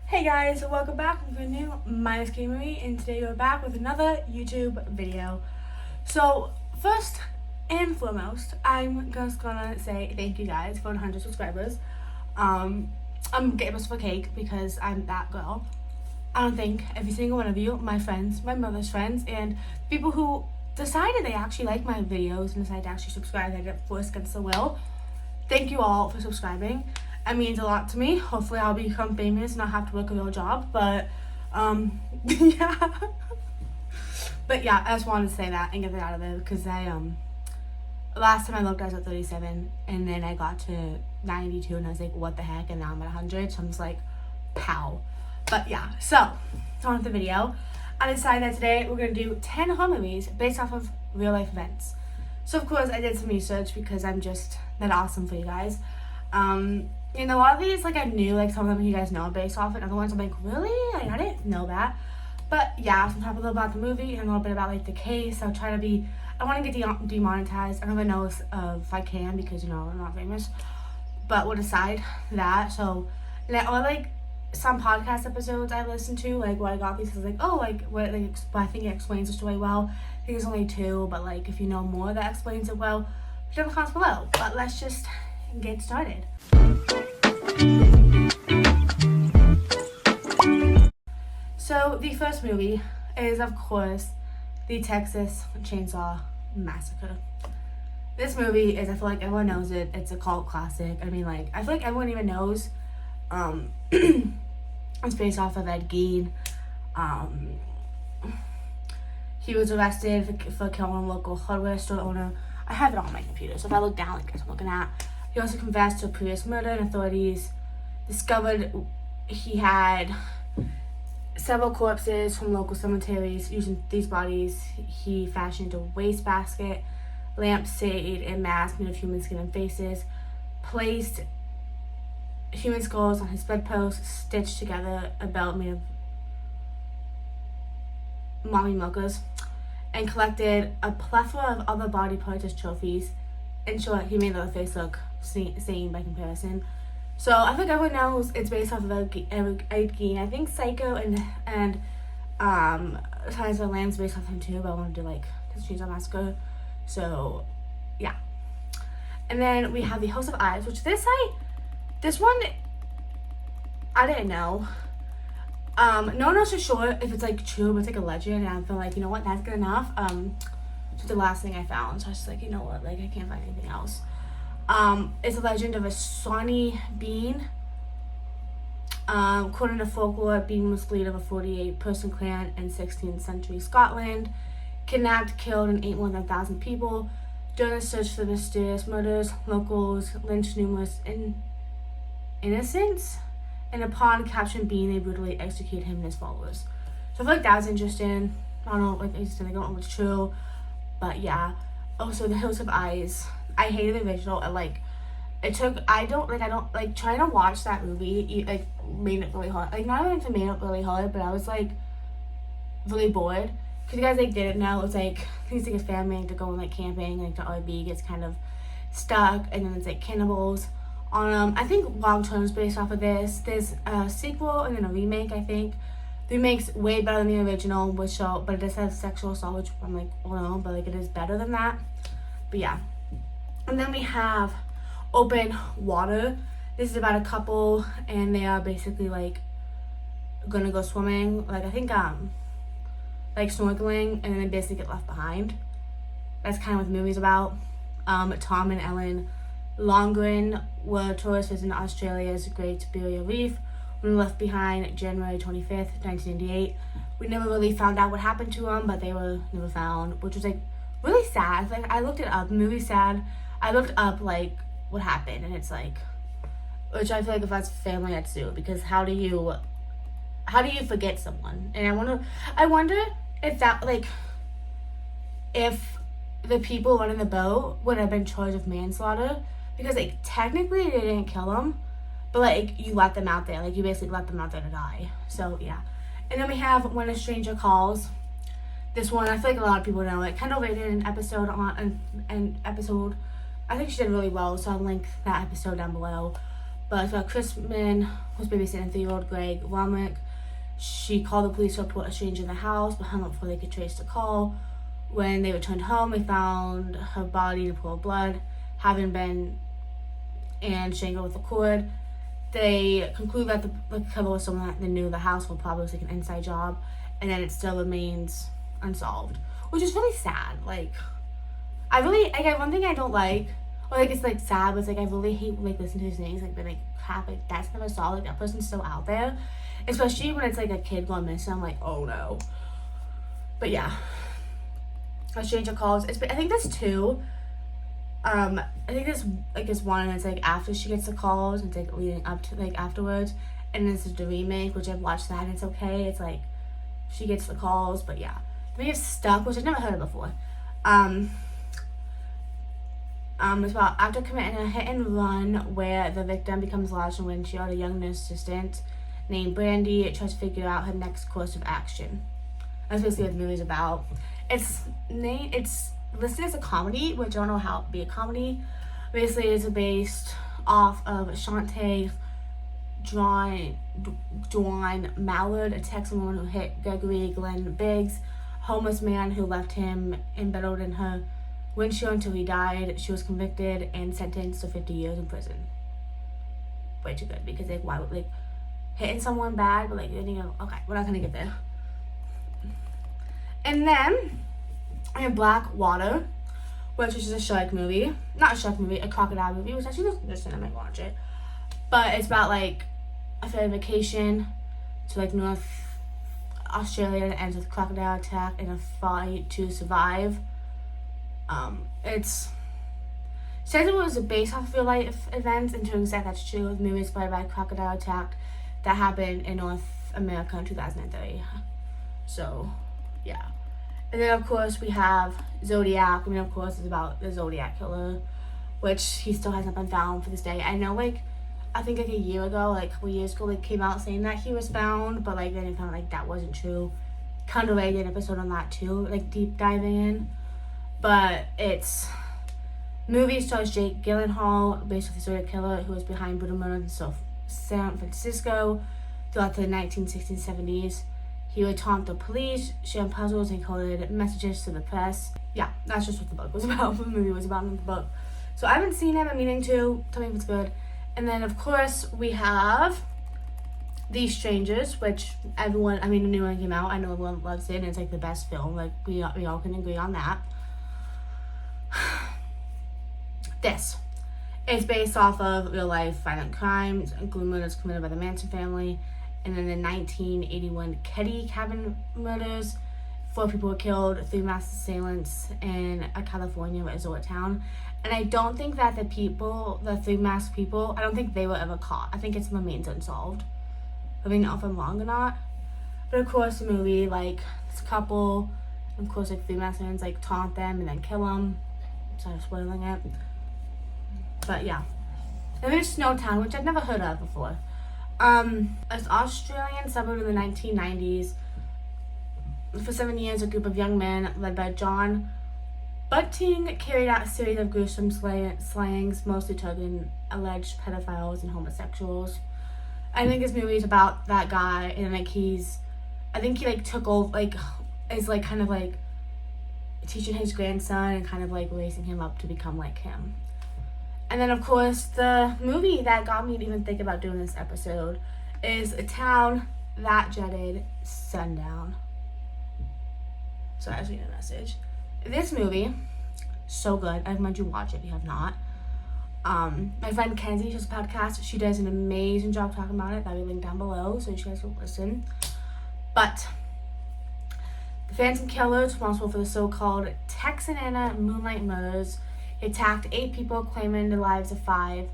Hey guys, welcome back with a new minus Marie, and today we're back with another YouTube video. So first and foremost, I'm just gonna say thank you guys for 100 subscribers. I'm getting myself a cake because I'm that girl. I don't thank every single one of you, my friends, my mother's friends, and people who decided they actually like my videos and decided to actually subscribe. I get forced against their will. Thank you all for subscribing. It means a lot to me. Hopefully I'll become famous and not have to work a real job, but yeah. But yeah, I just wanted to say that and get that out of there because last time I looked I was at 37 and then I got to 92 and I was like, what the heck, and now I'm at 100, so I'm just like, pow. But yeah, so on with the video. I decided that today we're going to do 10 horror movies based off of real life events. So of course I did some research because I'm just that awesome for you guys. And a lot of these, like, I knew, like, some of them you guys know based off it. Other ones I'm like, really? Like, I didn't know that. But, yeah, so I'm talking a little about the movie and a little bit about, like, the case. I'll try to be, I want to get demonetized. I don't really know if I can because, you know, I'm not famous. But we'll decide that. So, or, like, some podcast episodes I listened to, like, where I got these, I was like, oh, like, what, like, I think it explains the story well. I think there's only 2, but, like, if you know more that explains it well, put it in the comments below. But let's just get started. So the first movie is, of course, the Texas Chainsaw Massacre. This movie is, I feel like everyone knows it. It's a cult classic. I mean, like, I feel like everyone even knows. It's based off of Ed Gein. He was arrested for killing a local hardware store owner. I have it on my computer, so if I look down, like, guess I'm looking at. He also confessed to a previous murder, and authorities discovered he had several corpses from local cemeteries. Using these bodies, he fashioned a wastebasket, lampshade, and mask made of human skin and faces, placed human skulls on his bedpost, stitched together a belt made of mommy milkers, and collected a plethora of other body parts as trophies. In short, he made the face look sane by comparison. So I think everyone knows it's based off of Ed Gein. I think Psycho and Silence of the Lambs based off him too, but I wanted to do like Texas Chainsaw Massacre. So yeah. And then we have The House of Eyes, which this one I didn't know. No one knows for sure if it's like true, but it's like a legend, and I feel like, you know what, that's good enough. It's the last thing I found, so I was just like, you know what, like, I can't find anything else. It's a legend of a Sawney Bean. According to folklore, Bean was the leader of a 48-person clan in 16th century Scotland. Kidnapped, killed, and ate more than 1,000 people. During the search for the mysterious murders, locals lynched numerous innocents, and upon capturing Bean, they brutally executed him and his followers. So I feel like that was interesting. I don't know, like, interesting. I don't know if it's true, but yeah. Also, The Hills of Eyes. I hated the original. I don't like trying to watch that movie. Like, made it really hard. Like, not even if it made it really hard, but I was like really bored. Cause you guys like didn't know, it's like he's like his family to go on like camping, like the RV gets kind of stuck, and then it's like cannibals on I think Wild Turns based off of this. There's a sequel and then a remake. I think the remake's way better than the original, but it does have sexual assault, which I'm like, well, no, but like it is better than that. But yeah. And then we have Open Water. This is about a couple, and they are basically like gonna go swimming, like I think like snorkeling, and then they basically get left behind. That's kind of what the movie's about. Tom and Ellen Longren were tourists visiting Australia's Great Barrier Reef when left behind January 25th, 1998. We never really found out what happened to them, but they were never found, which was like really sad. Like, I looked it up, the movie's sad. I looked up like what happened, and it's like, which I feel like if that's family, I'd sue, because how do you forget someone? And I wonder if that, like, if the people running the boat would have been charged of manslaughter, because like technically they didn't kill them, but like you let them out there, like you basically let them out there to die. So yeah. And then we have When a Stranger Calls. This one, I feel like a lot of people know it. Kendall rated an episode I think she did really well, so I'll link that episode down below. But it's about Chrisman, who's babysitting 3-year-old Greg Womack. She called the police to report a stranger in the house, but hung up before they could trace the call. When they returned home, they found her body in a pool of blood, having been strangled with a cord. They conclude that the killer was someone that they knew the house, probably was like an inside job, and then it still remains unsolved, which is really sad. Like, I really, like, one thing I don't like, or like it's like sad, but it's like I really hate like listening to these things, like, they're like, crap, like, that's never solved, like, that person's still out there, especially when it's like a kid going missing. I'm like, oh no. But yeah, a stranger calls. I think there's two. I think there's one, and it's like after she gets the calls, and it's like leading up to, like, afterwards, and this is the remake, which I've watched that, and it's okay. It's like she gets the calls, but yeah, the movie is Stuck, which I've never heard of before. It's about after committing a hit and run where the victim becomes lost in the windshield, a young nurse assistant named Brandy tries to figure out her next course of action. That's basically what the movie's about. It's listed as a comedy, which I don't know how it be a comedy. Basically, it's based off of Shantae Dwan Mallard, a Texas woman who hit Gregory Glenn Biggs, homeless man who left him embedded in her windshield until he died. She was convicted and sentenced to 50 years in prison. Way too good, because like, why would, like, hitting someone bad, but like, then you go, okay, we're not gonna get there. And then I have Black Water, which is a shark movie. Not a shark movie, a crocodile movie, which actually looks interesting. I might watch it. But it's about like a family vacation to like North Australia that ends with a crocodile attack and a fight to survive. It says it was based off of real life events, and turns out that's true. The movie is inspired by a crocodile attack that happened in North America in 2003. So, yeah. And then, of course, we have Zodiac. I mean, of course, it's about the Zodiac killer, which he still hasn't been found for this day. I know, like, I think, like, a year ago, like, a couple years ago, like, came out saying that he was found, but, like, then it found, like, that wasn't true. Kendall did an episode on that, too, like, deep diving in. But it's... Movie stars Jake Gyllenhaal, based on the Zodiac killer, who was behind brutal murders in San Francisco throughout the 1960s and 70s. He would taunt the police, share puzzles, and coded messages to the press. Yeah, that's just what the book was about. The movie was about in the book. So I haven't seen it. I'm meaning to. Tell me if it's good. And then, of course, we have These Strangers, which everyone, I mean, the new one came out. I know everyone loves it, and it's like the best film. Like, we all can agree on that. This is based off of real life violent crimes, including murders committed by the Manson family. And then the 1981 Ketty cabin murders, 4 people were killed, 3 mass assailants in a California resort town. And I don't think that the 3 masked people, I don't think they were ever caught. I think it's remains unsolved. I mean, if I'm wrong or not. But of course, the movie, like, this couple, and of course, like, 3 masked assailants, like, taunt them and then kill them. Sorry, spoiling it. But yeah. Then there's Snowtown, which I've never heard of before. It's Australian suburb in the 1990s. For 7 years, a group of young men led by John Butting carried out a series of gruesome slayings, mostly targeting alleged pedophiles and homosexuals. I think this movie is about that guy, and like I think he like took over, like, is like kind of like teaching his grandson and kind of like raising him up to become like him. And then, of course, the movie that got me to even think about doing this episode is A Town That Dreaded Sundown. So I was reading a message. This movie, so good. I recommend you watch it if you have not. My friend Kenzie, she has a podcast. She does an amazing job talking about it. That'll be linked down below, so you guys will listen. But the phantom killer is responsible for the so-called Texarkana Moonlight Murders. He attacked 8 people, claiming the lives of 5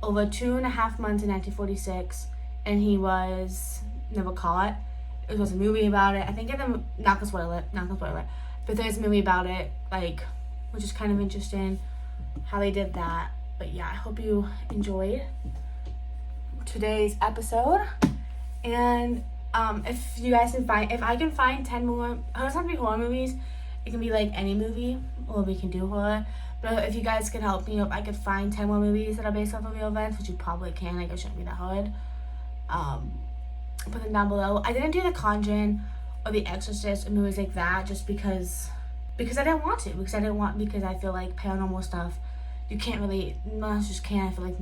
over 2.5 months in 1946, and he was never caught. It was a movie about it. I think not gonna spoil it, but there's a movie about it, like, which is kind of interesting how they did that. But yeah, I hope you enjoyed today's episode. And if you guys can find, if I can find 10 more, it doesn't have to be horror movies. It can be like any movie, or we can do horror. But if you guys could help me, if I could find 10 more movies that are based off of real events, which you probably can, like it shouldn't be that hard. Put them down below. I didn't do The Conjuring or The Exorcist or movies like that just because I didn't want to. Because I feel like paranormal stuff, you can't really, I just can't. I feel like,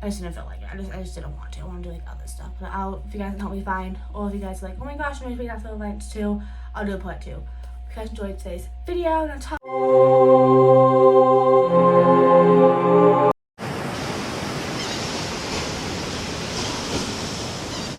I just didn't feel like it. I just didn't want to. I want to do like other stuff. But if you guys can help me find, or if you guys are like, oh my gosh, I'm going to be that for events too, I'll do a part 2. If you guys enjoyed today's video, I'm gonna talk.